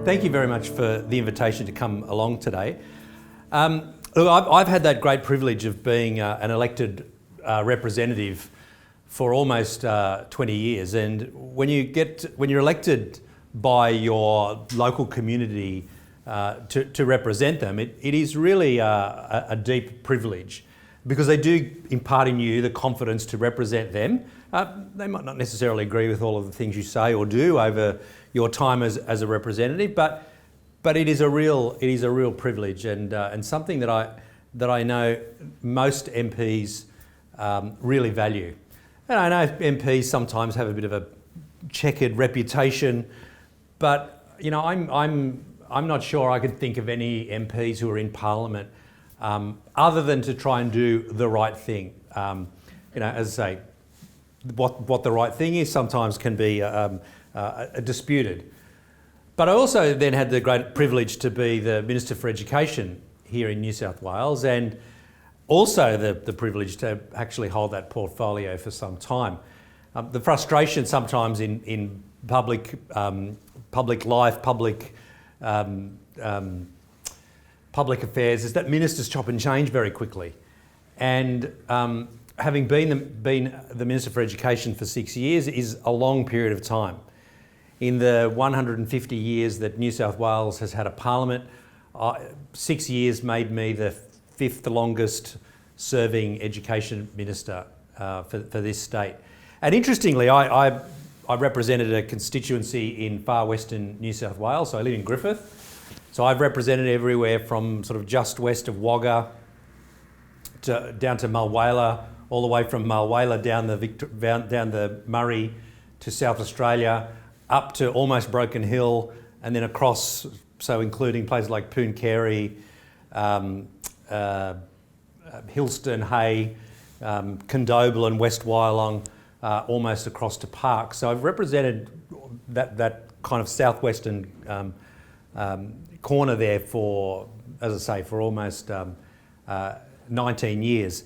Thank you very much for the invitation to come along today. Look, I've had that great privilege of being an elected representative for almost 20 years, and when you're elected by your local community to represent them, it is really a deep privilege, because they do impart in you the confidence to represent them. They might not necessarily agree with all of the things you say or do over your time as a representative, but it is a real privilege, and something that I know most MPs really value. And I know MPs sometimes have a bit of a checkered reputation, but you know, I'm not sure I could think of any MPs who are in Parliament other than to try and do the right thing. You know, as I say, what the right thing is sometimes can be disputed. But I also then had the great privilege to be the Minister for Education here in New South Wales, and also the privilege to actually hold that portfolio for some time. The frustration sometimes in public life, public affairs, is that ministers chop and change very quickly. And having been the Minister for Education for 6 years is a long period of time. In the 150 years that New South Wales has had a parliament, 6 years made me the fifth longest serving education minister for this state. And interestingly, I represented a constituency in far western New South Wales, so I live in Griffith. So I've represented everywhere from sort of just west of Wagga down to Mulwala, all the way from Mulwala down the Murray to South Australia, up to almost Broken Hill, and then across, so including places like Pooncarie, Hillston, Hay, Condobolin and West Wyalong, almost across to Park. So I've represented that kind of southwestern corner there for, as I say, for almost 19 years.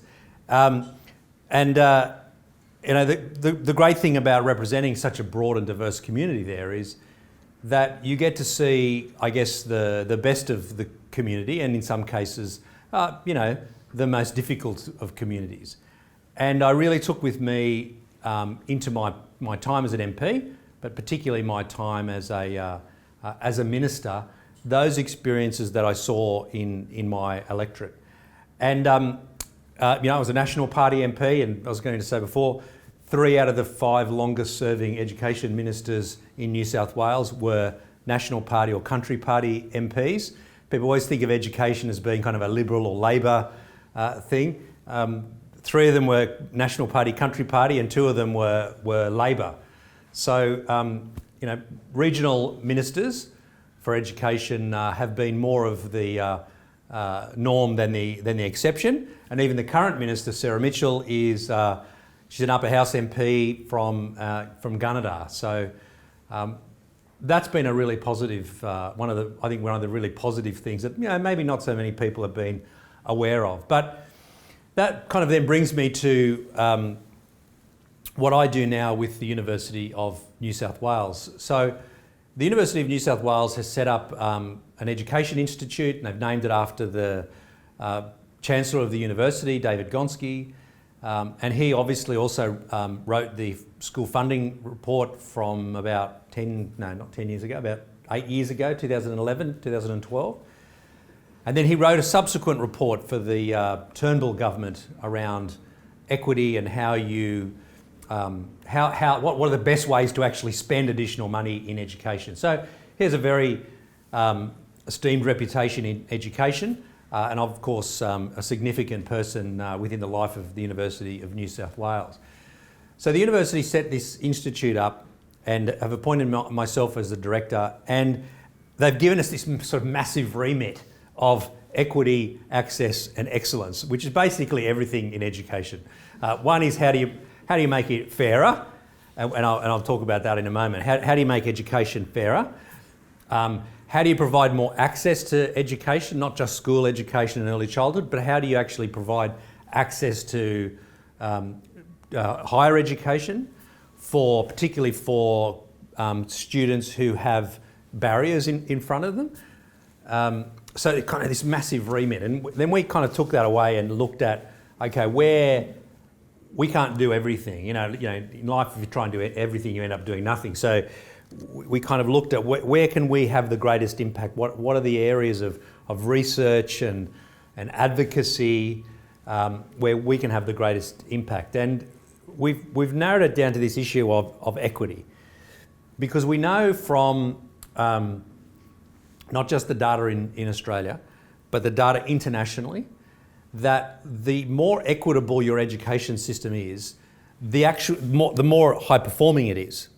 You know, the great thing about representing such a broad and diverse community there is that you get to see, I guess, the best of the community, and in some cases, you know, the most difficult of communities. And I really took with me into my time as an MP, but particularly my time as a minister, those experiences that I saw in my electorate. And you know, I was a National Party MP, and I was going to say before, 3 out of the 5 longest serving education ministers in New South Wales were National Party or Country Party MPs. People always think of education as being kind of a Liberal or Labor thing. 3 of them were National Party, Country Party, and 2 of them were Labor. So, you know, regional ministers for education have been more of the norm than the exception. And even the current minister, Sarah Mitchell, is she's an upper house MP from Gunnedah. So that's been a really positive one of the really positive things that, you know, maybe not so many people have been aware of. But that kind of then brings me to what I do now with the University of New South Wales. So the University of New South Wales has set up an education institute, and they've named it after the Chancellor of the University, David Gonski, and he obviously also wrote the school funding report from about 8 years ago, 2011, 2012. And then he wrote a subsequent report for the Turnbull government around equity and how you, what are the best ways to actually spend additional money in education. So he has a very esteemed reputation in education, and of course a significant person within the life of the University of New South Wales. So the university set this institute up and have appointed myself as the director, and they've given us this sort of massive remit of equity, access and excellence, which is basically everything in education. One is how do you make it fairer, and I'll talk about that in a moment. How do you make education fairer? How do you provide more access to education, not just school education and early childhood, but how do you actually provide access to higher education, particularly for students who have barriers in front of them. So it kind of this massive remit, and then we kind of took that away and looked at, okay, where we can't do everything. You know, in life, if you try and do everything, you end up doing nothing. So we kind of looked at where can we have the greatest impact? What are the areas of research and advocacy where we can have the greatest impact? And we've narrowed it down to this issue of equity, because we know from not just the data in Australia, but the data internationally, that the more equitable your education system is, the more high performing it is.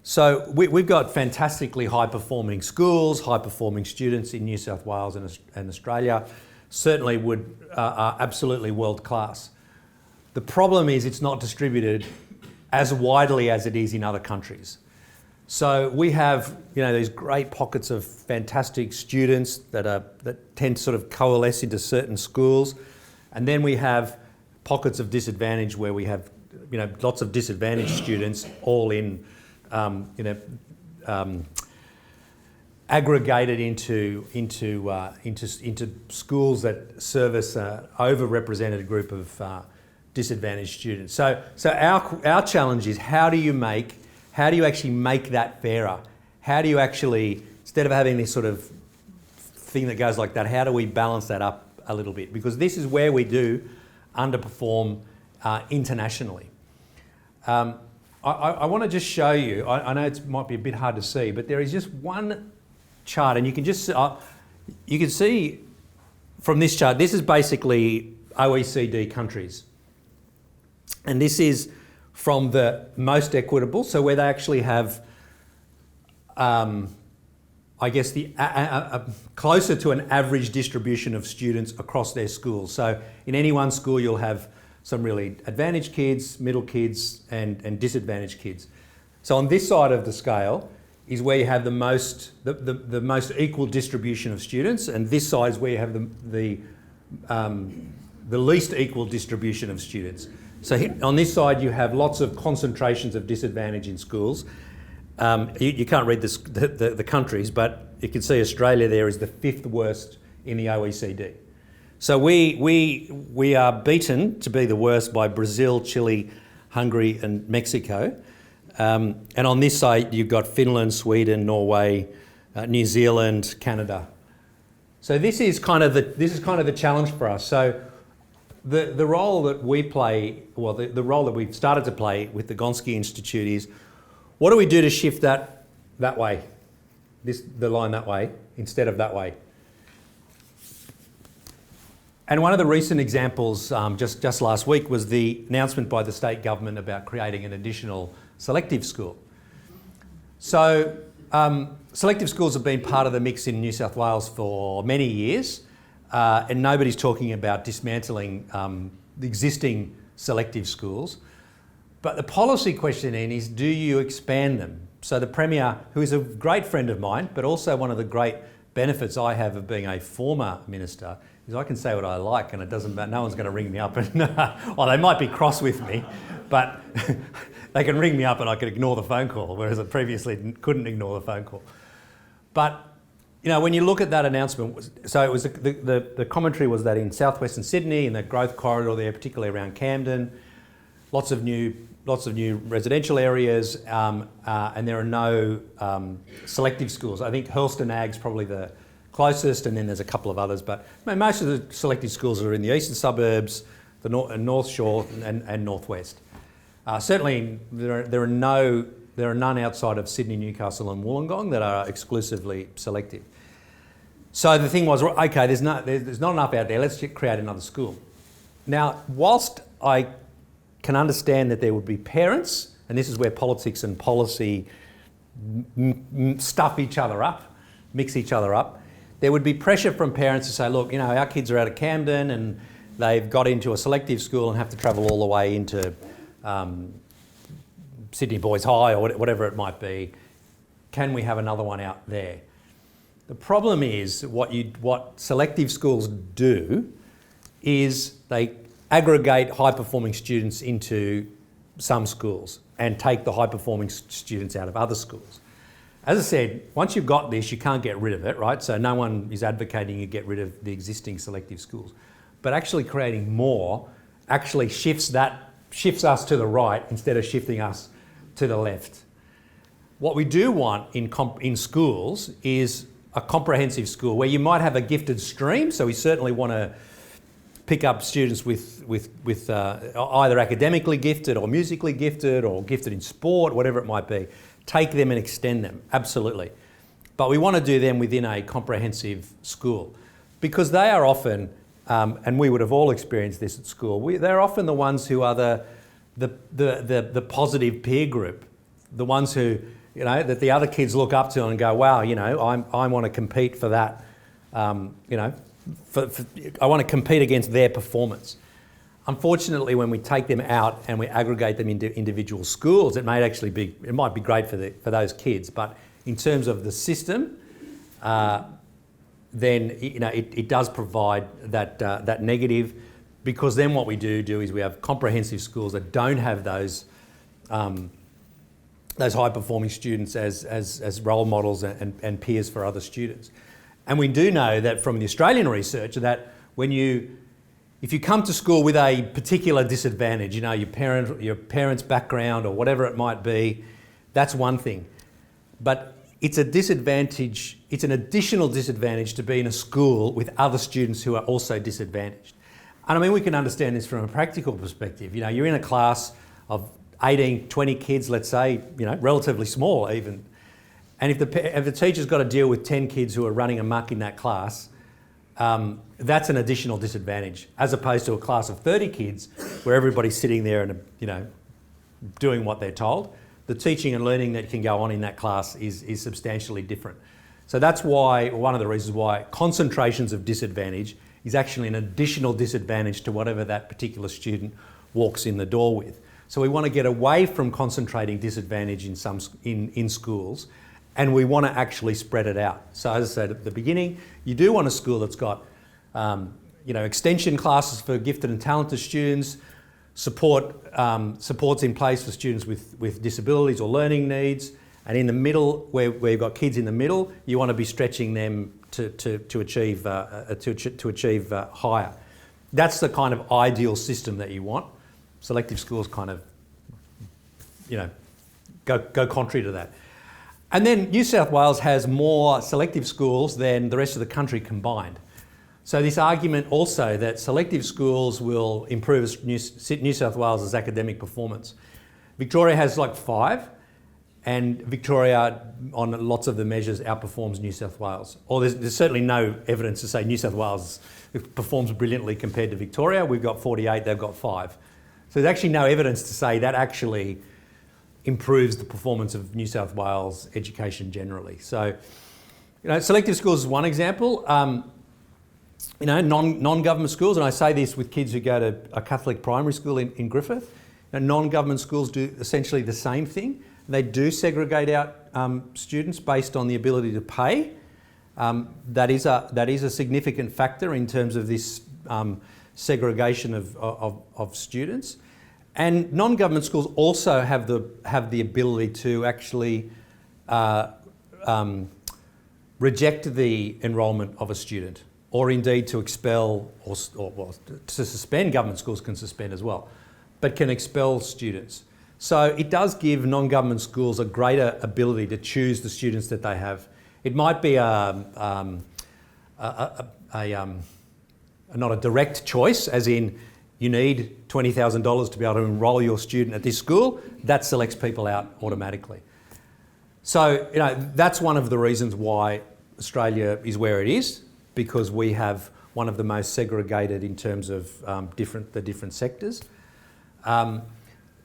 So we've got fantastically high performing schools, high performing students in New South Wales and Australia, certainly are absolutely world class. The problem is it's not distributed as widely as it is in other countries. So we have, these great pockets of fantastic students that tend to sort of coalesce into certain schools, and then we have pockets of disadvantage where we have, lots of disadvantaged students all in, aggregated into schools that service an overrepresented group of disadvantaged students. So our challenge is how do you actually make that fairer? How do you actually, instead of having this sort of thing that goes like that, how do we balance that up a little bit? Because this is where we do underperform internationally. I want to just show you, I know it might be a bit hard to see, but there is just one chart, and you can just, you can see from this chart, this is basically OECD countries. And this is from the most equitable, so where they actually have, I guess, closer to an average distribution of students across their schools. So in any one school, you'll have some really advantaged kids, middle kids, and disadvantaged kids. So on this side of the scale is where you have the most equal distribution of students, and this side is where you have the least equal distribution of students. So on this side, you have lots of concentrations of disadvantage in schools. You can't read the countries, but you can see Australia there is the 5th worst in the OECD. So we are beaten to be the worst by Brazil, Chile, Hungary and Mexico. And on this side, you've got Finland, Sweden, Norway, New Zealand, Canada. So this is kind of the challenge for us. So the role that we play, well, the role that we've started to play with the Gonski Institute is, what do we do to shift that way, the line that way, instead of that way? And one of the recent examples just last week was the announcement by the state government about creating an additional selective school. So selective schools have been part of the mix in New South Wales for many years, and nobody's talking about dismantling the existing selective schools. But the policy question then is, do you expand them? So the Premier, who is a great friend of mine, but also one of the great benefits I have of being a former minister, is I can say what I like, and it doesn't matter, no one's going to ring me up and, well, they might be cross with me, but they can ring me up and I can ignore the phone call, whereas I previously couldn't ignore the phone call. But, when you look at that announcement, so it was the commentary was that in southwestern Sydney, in the growth corridor there, particularly around Camden, lots of new residential areas, and there are no selective schools. I think Hurlston Ag's probably the closest, and then there's a couple of others, but most of the selective schools are in the eastern suburbs, the North Shore and Northwest. Certainly there are none outside of Sydney, Newcastle and Wollongong that are exclusively selective. So the thing was, okay, there's not enough out there, let's create another school. Now, whilst I can understand that there would be parents, and this is where politics and policy stuff each other up, mix each other up, there would be pressure from parents to say, look, our kids are out of Camden and they've got into a selective school and have to travel all the way into Sydney Boys High or whatever it might be. Can we have another one out there? The problem is what selective schools do is they aggregate high-performing students into some schools and take the high-performing students out of other schools. As I said, once you've got this, you can't get rid of it, right? So no one is advocating you get rid of the existing selective schools. But actually creating more actually shifts us to the right instead of shifting us to the left. What we do want in schools is a comprehensive school where you might have a gifted stream. So we certainly want to pick up students with either academically gifted or musically gifted or gifted in sport, whatever it might be. Take them and extend them, absolutely. But we want to do them within a comprehensive school because they are often, and we would have all experienced this at school, they're often the ones who are the positive peer group, the ones who, that the other kids look up to and go, wow, I want to compete for that, I want to compete against their performance. Unfortunately, when we take them out and we aggregate them into individual schools, it might be great for those kids, but in terms of the system, then it does provide that negative, because then what we do is we have comprehensive schools that don't have those high-performing students as role models and peers for other students. And we do know that from the Australian research that if you come to school with a particular disadvantage, your parents' background or whatever it might be, that's one thing. But it's a disadvantage, it's an additional disadvantage to be in a school with other students who are also disadvantaged. And I mean, we can understand this from a practical perspective. You're in a class of 18, 20 kids, let's say, relatively small even. And if the teacher's got to deal with 10 kids who are running amok in that class, that's an additional disadvantage, as opposed to a class of 30 kids where everybody's sitting there and, doing what they're told. The teaching and learning that can go on in that class is substantially different. So that's one of the reasons why concentrations of disadvantage is actually an additional disadvantage to whatever that particular student walks in the door with. So we want to get away from concentrating disadvantage in schools, and we want to actually spread it out. So as I said at the beginning, you do want a school that's got extension classes for gifted and talented students, supports in place for students with disabilities or learning needs, and in the middle, where you've got kids in the middle, you want to be stretching them to achieve higher. That's the kind of ideal system that you want. Selective schools kind of, go contrary to that. And then New South Wales has more selective schools than the rest of the country combined. So this argument also that selective schools will improve New South Wales' academic performance. Victoria has like 5, and Victoria, on lots of the measures, outperforms New South Wales. Or there's certainly no evidence to say New South Wales performs brilliantly compared to Victoria. We've got 48, they've got 5. So there's actually no evidence to say that actually improves the performance of New South Wales education generally. So, selective schools is one example. Non-government schools, and I say this with kids who go to a Catholic primary school in Griffith, non-government schools do essentially the same thing. They do segregate out students based on the ability to pay. That is a significant factor in terms of this segregation of students. And non-government schools also have the ability to actually reject the enrolment of a student, or indeed to expel or to suspend. Government schools can suspend as well, but can expel students. So it does give non-government schools a greater ability to choose the students that they have. It might be not a direct choice, as in you need $20,000 to be able to enrol your student at this school. That selects people out automatically. So that's one of the reasons why Australia is where it is, because we have one of the most segregated in terms of the different sectors.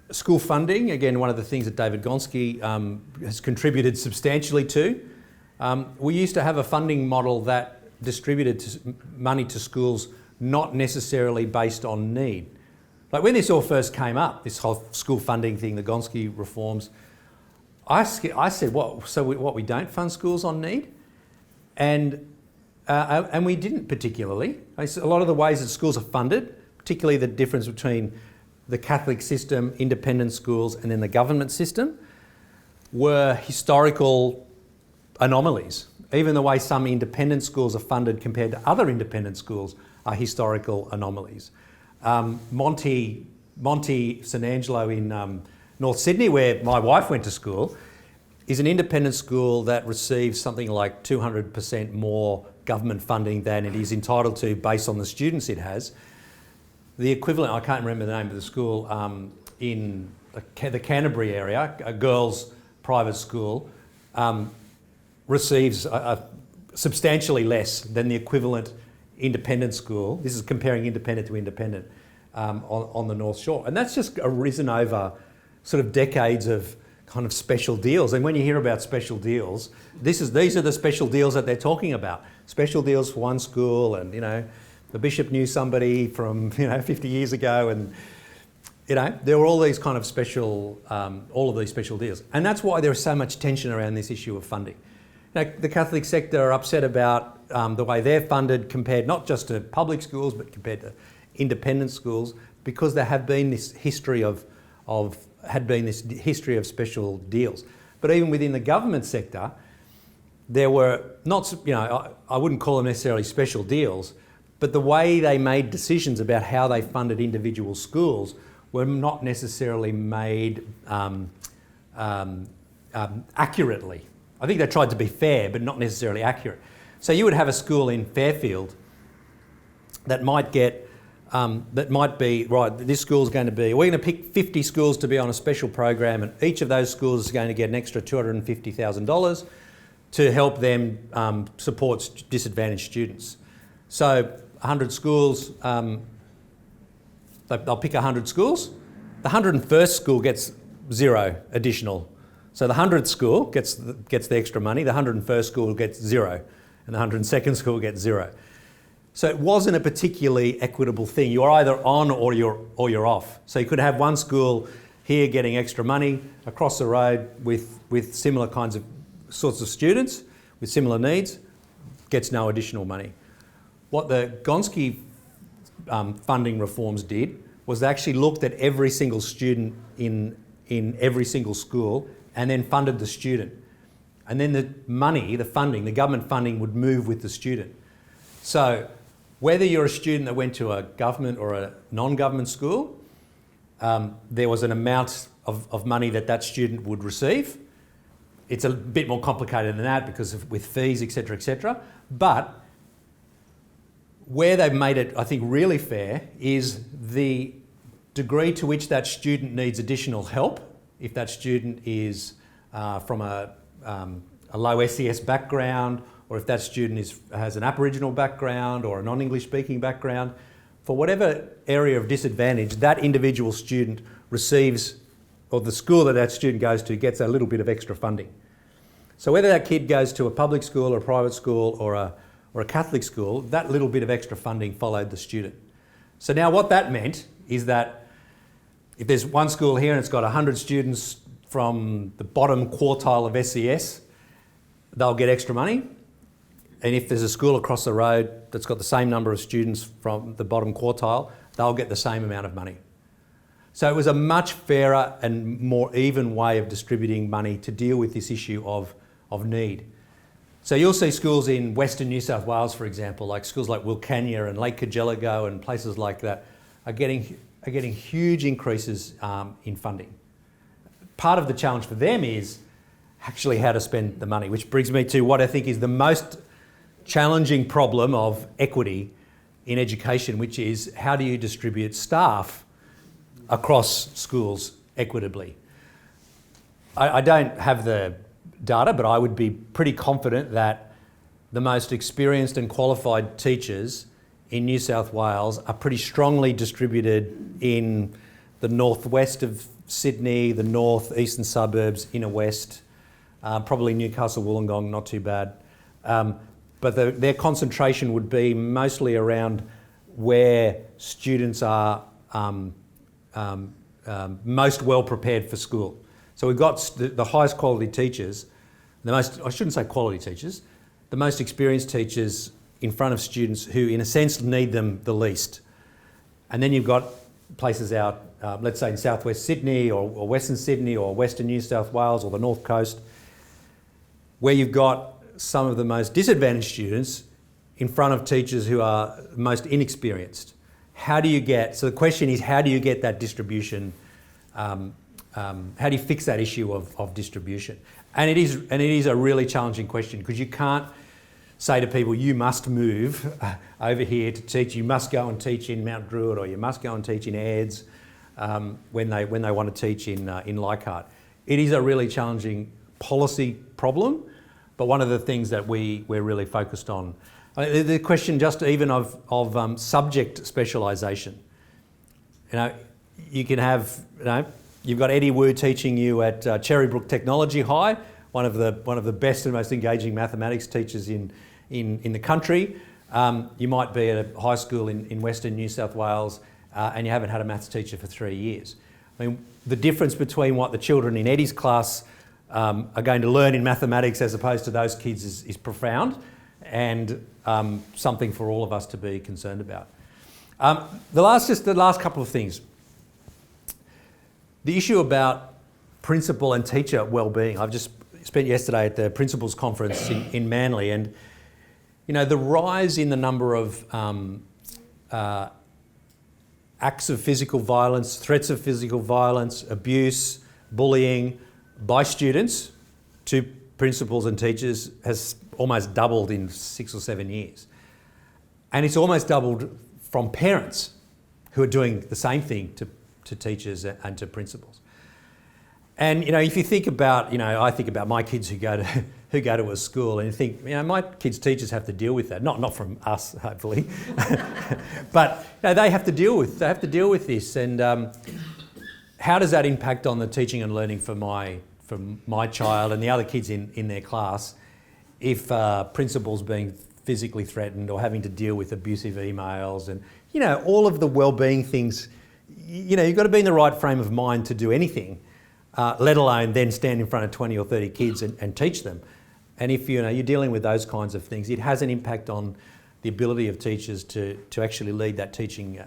School funding, again, one of the things that David Gonski has contributed substantially to. We used to have a funding model that distributed money to schools not necessarily based on need. Like when this all first came up, this whole school funding thing, the Gonski reforms, I said, what, we don't fund schools on need? And we didn't particularly. A lot of the ways that schools are funded, particularly the difference between the Catholic system, independent schools, and then the government system, were historical anomalies. Even the way some independent schools are funded compared to other independent schools are historical anomalies. Monty St Angelo in North Sydney, where my wife went to school, is an independent school that receives something like 200% more government funding than it is entitled to based on the students it has. The equivalent, I can't remember the name of the school, in the Canterbury area, a girls' private school, receives substantially less than the equivalent independent school. This is comparing independent to independent on the North Shore. And that's just arisen over sort of decades of kind of special deals. And when you hear about special deals, these are the special deals that they're talking about. Special deals for one school, and the bishop knew somebody from 50 years ago, and there were all these kind of special, all of these special deals. And that's why there is so much tension around this issue of funding. The Catholic sector are upset about the way they're funded compared not just to public schools but compared to independent schools, because there have been this history of special deals. But even within the government sector, there were not, I wouldn't call them necessarily special deals, but the way they made decisions about how they funded individual schools were not necessarily made accurately. I think they tried to be fair, but not necessarily accurate. So you would have a school in Fairfield that might get, this school's going to be, we're going to pick 50 schools to be on a special program, and each of those schools is going to get an extra $250,000 to help them support disadvantaged students. So 100 schools, they'll pick 100 schools. The 101st school gets zero additional. So the 100th school gets the extra money, the 101st school gets zero, and the 102nd school gets zero. So it wasn't a particularly equitable thing. You're either on or you're off. So you could have one school here getting extra money across the road with similar sorts of students with similar needs, gets no additional money. What the Gonski funding reforms did was they actually looked at every single student in every single school and then funded the student. And then the money, the funding, the government funding would move with the student. So whether you're a student that went to a government or a non-government school, there was an amount of money that student would receive. It's a bit more complicated than that because with fees, etc. But where they've made it, I think, really fair is the degree to which that student needs additional help. If that student is from a low SES background, or if that student has an Aboriginal background or a non-English speaking background, for whatever area of disadvantage that individual student receives, or the school that student goes to gets a little bit of extra funding. So whether that kid goes to a public school or a private school or a Catholic school, that little bit of extra funding followed the student. So now what that meant is that if there's one school here and it's got 100 students from the bottom quartile of SES, they'll get extra money. And if there's a school across the road that's got the same number of students from the bottom quartile, they'll get the same amount of money. So it was a much fairer and more even way of distributing money to deal with this issue of need. So you'll see schools in Western New South Wales, for example, like schools like Wilcannia and Lake Cargelligo and places like that, are getting huge increases in funding. Part of the challenge for them is actually how to spend the money, which brings me to what I think is the most challenging problem of equity in education, which is how do you distribute staff across schools equitably? I don't have the data, but I would be pretty confident that the most experienced and qualified teachers in New South Wales are pretty strongly distributed in the northwest of Sydney, the north-eastern suburbs, inner west, probably Newcastle, Wollongong, not too bad. But their concentration would be mostly around where students are most well prepared for school. So we've got the highest quality teachers, I shouldn't say quality teachers, the most experienced teachers in front of students who in a sense need them the least. And then you've got places out, let's say in southwest Sydney or Western Sydney or Western New South Wales or the North Coast, where you've got some of the most disadvantaged students in front of teachers who are most inexperienced. How do you get, so the question is, how do you get that distribution, how do you fix that issue of distribution? And it is a really challenging question, because you can't say to people, you must move over here to teach, you must go and teach in Mount Druitt, or you must go and teach in Aids when they want to teach in Leichhardt. It is a really challenging policy problem, but one of the things that we're really focused on. The question just even of subject specialisation. You can have, you've got Eddie Wu teaching you at Cherrybrook Technology High, one of the best and most engaging mathematics teachers in the country. You might be at a high school in Western New South Wales and you haven't had a maths teacher for 3 years. I mean, the difference between what the children in Eddie's class are going to learn in mathematics as opposed to those kids is profound, and something for all of us to be concerned about. The last couple of things. The issue about principal and teacher wellbeing. I've just spent yesterday at the Principals Conference in Manly, and the rise in the number of acts of physical violence, threats of physical violence, abuse, bullying by students to principals and teachers has almost doubled in 6 or 7 years. And it's almost doubled from parents who are doing the same thing to teachers and to principals. And if you think about, I think about my kids who go to a school, and you think, my kids' teachers have to deal with that. Not from us, hopefully, but they have to deal with this. And how does that impact on the teaching and learning for my child and the other kids in their class if principals being physically threatened or having to deal with abusive emails and all of the well-being things? You've got to be in the right frame of mind to do anything. Let alone then stand in front of 20 or 30 kids and teach them. And if you're dealing with those kinds of things, it has an impact on the ability of teachers to actually lead that teaching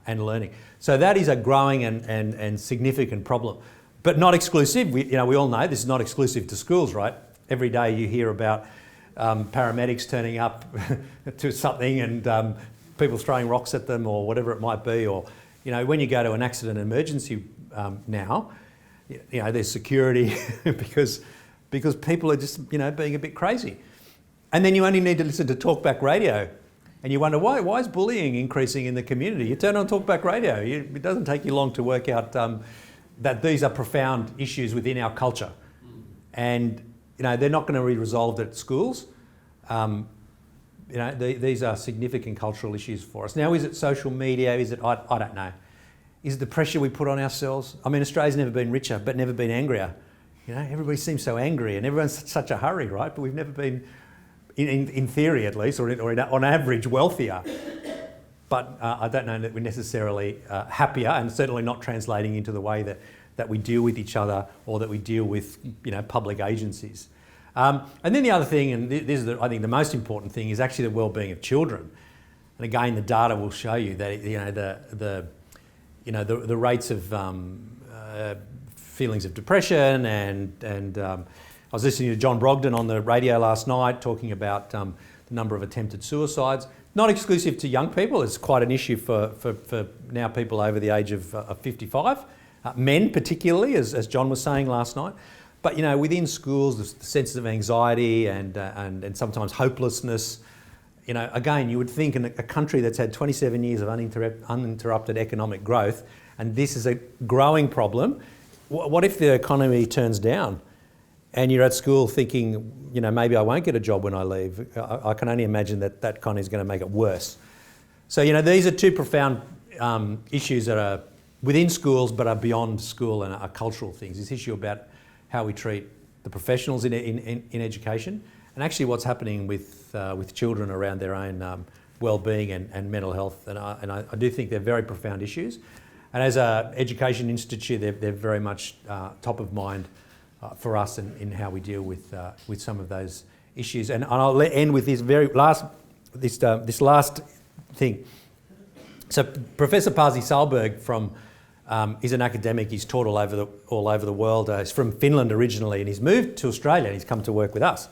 and learning. So that is a growing and significant problem, but not exclusive. We all know this is not exclusive to schools, right? Every day you hear about paramedics turning up to something and people throwing rocks at them or whatever it might be, or when you go to an accident emergency now. There's security because people are just being a bit crazy, and then you only need to listen to talkback radio, and you wonder why is bullying increasing in the community? You turn on talkback radio. It doesn't take you long to work out that these are profound issues within our culture, and they're not going to be resolved at schools. These are significant cultural issues for us. Now, is it social media? Is it I don't know. Is it the pressure we put on ourselves? I mean, Australia's never been richer, but never been angrier. Everybody seems so angry and everyone's in such a hurry, right? But we've never been, in theory at least, or on average, wealthier. But I don't know that we're necessarily happier, and certainly not translating into the way that we deal with each other or that we deal with, public agencies. And then the other thing, and this is I think the most important thing, is actually the well-being of children. And again, the data will show you that the rates of feelings of depression and I was listening to John Brogden on the radio last night talking about the number of attempted suicides. Not exclusive to young people. It's quite an issue for now people over the age of 55, men particularly, as John was saying last night. But within schools, the sense of anxiety and sometimes hopelessness. Again, you would think in a country that's had 27 years of uninterrupted economic growth, and this is a growing problem. What if the economy turns down and you're at school thinking, maybe I won't get a job when I leave? I can only imagine that kind of is going to make it worse. So, these are two profound issues that are within schools but are beyond school and are cultural things. This issue about how we treat the professionals in education, and actually what's happening with children around their own well-being and mental health. And I do think they're very profound issues. And as an education institute, they're very much top of mind for us in how we deal with some of those issues. And I'll end with this last thing. So Professor Pasi Sahlberg from He's an academic. He's taught all over the world. He's from Finland originally, and he's moved to Australia. And he's come to work with us,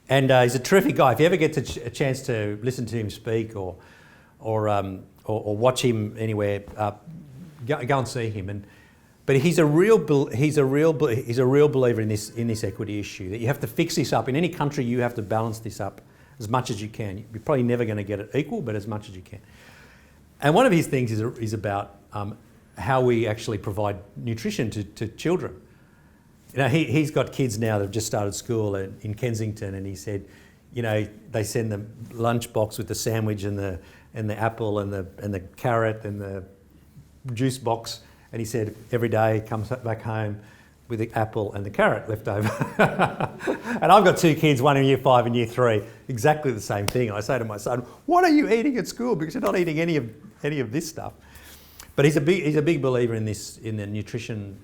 and he's a terrific guy. If you ever get a chance to listen to him speak or watch him anywhere, go and see him. But he's a real believer in this equity issue, that you have to fix this up. In any country, you have to balance this up as much as you can. You're probably never going to get it equal, but as much as you can. And one of his things is about how we actually provide nutrition to children. You know, he's got kids now that have just started school in Kensington, and he said, you know, they send them lunchbox with the sandwich and the apple and the carrot and the juice box, and he said every day he comes back home with the apple and the carrot left over. And I've got two kids, one in year 5 and year 3, exactly the same thing. I say to my son, "What are you eating at school? Because you're not eating any of this stuff." But he's a big believer in the nutrition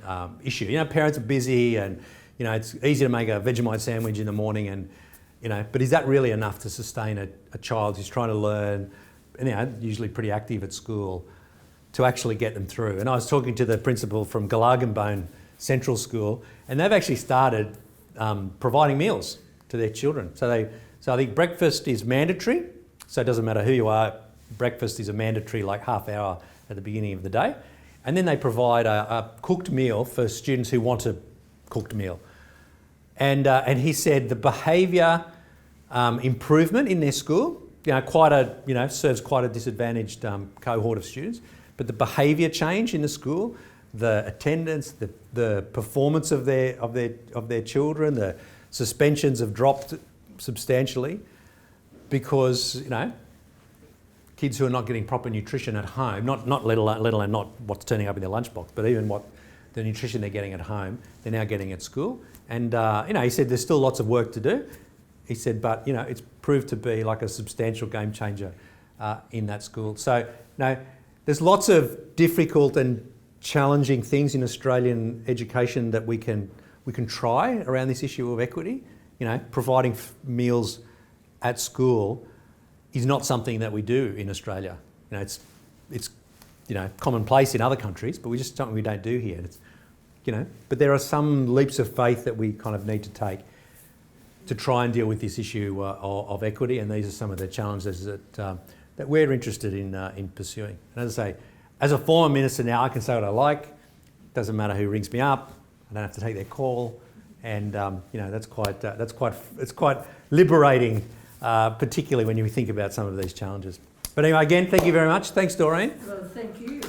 issue. You know, parents are busy, and you know it's easy to make a Vegemite sandwich in the morning, and you know, but is that really enough to sustain a child who's trying to learn, and you know, usually pretty active at school, to actually get them through? And I was talking to the principal from Galarganbone Central School, and they've actually started providing meals to their children. So I think breakfast is mandatory. So it doesn't matter who you are. Breakfast is a mandatory, like half hour at the beginning of the day, and then they provide a cooked meal for students who want a cooked meal. And he said the behaviour improvement in their school, serves quite a disadvantaged cohort of students, but the behaviour change in the school, the attendance, the performance of their children, the suspensions have dropped substantially, because kids who are not getting proper nutrition at home, not let alone not what's turning up in their lunchbox, but even what the nutrition they're getting at home, they're now getting at school. And he said there's still lots of work to do. He said, but it's proved to be like a substantial game changer in that school. So there's lots of difficult and challenging things in Australian education that we can try around this issue of equity. Providing meals at school is not something that we do in Australia. It's commonplace in other countries, but we just something we don't do here. But there are some leaps of faith that we kind of need to take to try and deal with this issue of equity, and these are some of the challenges that we're interested in pursuing. And as I say, as a former minister now, I can say what I like. It doesn't matter who rings me up. I don't have to take their call, and that's quite liberating, particularly when you think about some of these challenges. But anyway, again, thank you very much. Thanks, Doreen. Well, thank you.